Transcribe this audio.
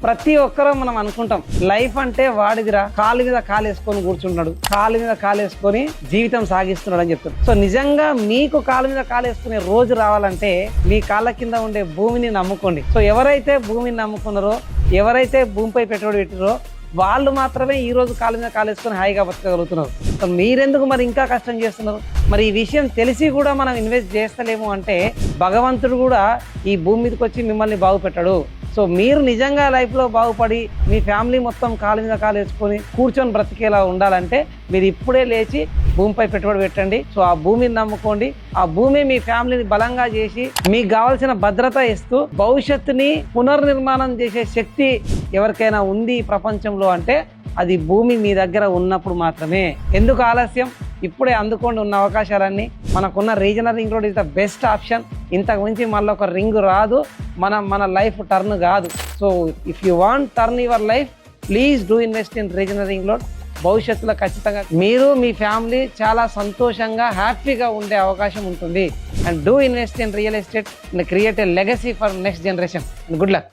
ప్రతి ఒక్కరూ మనం అనుకుంటాం లైఫ్ అంటే వాడిదిరా, కాలు మీద కాలు వేసుకొని కూర్చుంటున్నాడు, కాలు మీద కాలు వేసుకొని జీవితం సాగిస్తున్నాడు అని చెప్తారు. సో నిజంగా మీకు కాలు మీద కాలు వేసుకునే రోజు రావాలంటే మీ కాళ్ళ కింద ఉండే భూమిని నమ్ముకోండి. సో ఎవరైతే భూమిని నమ్ముకున్నారో, ఎవరైతే భూమిపై పెట్టుబడి పెట్టారో వాళ్ళు మాత్రమే ఈ రోజు కాలు మీద కాలు వేసుకొని హాయిగా బతకగలుగుతున్నారు. సో మీరెందుకు మరి ఇంకా కష్టం చేస్తున్నారు? మరి ఈ విషయం తెలిసి కూడా మనం ఇన్వెస్ట్ చేస్తలేము అంటే భగవంతుడు కూడా ఈ భూమి మీదకి వచ్చి మిమ్మల్ని బాగుపెట్టాడు. సో మీరు నిజంగా లైఫ్లో బాగుపడి మీ ఫ్యామిలీ మొత్తం కాలు మీద కాలు వేసుకొని కూర్చొని బ్రతికేలా ఉండాలంటే మీరు ఇప్పుడే లేచి భూమిపై పెట్టుబడి పెట్టండి. సో ఆ భూమిని నమ్ముకోండి. ఆ భూమి మీ ఫ్యామిలీని బలంగా చేసి మీకు కావాల్సిన భద్రత ఇస్తూ భవిష్యత్తుని పునర్నిర్మాణం చేసే శక్తి ఎవరికైనా ఉంది ఈ ప్రపంచంలో అంటే అది భూమి మీ దగ్గర ఉన్నప్పుడు మాత్రమే. ఎందుకు ఆలస్యం? ఇప్పుడే అందుకోండి ఉన్న అవకాశాలన్నీ. మనకున్న regional ring road is the best option. ఇంతకు మించి మళ్ళీ ఒక రింగ్ రాదు, మన లైఫ్ టర్న్ కాదు. So if you want turn your life please do invest in regional ring road. భవిష్యత్తులో ఖచ్చితంగా మీరు మీ ఫ్యామిలీ చాలా సంతోషంగా హ్యాపీగా ఉండే అవకాశం ఉంటుంది. And do invest in real estate and create a legacy for next generation. And good luck.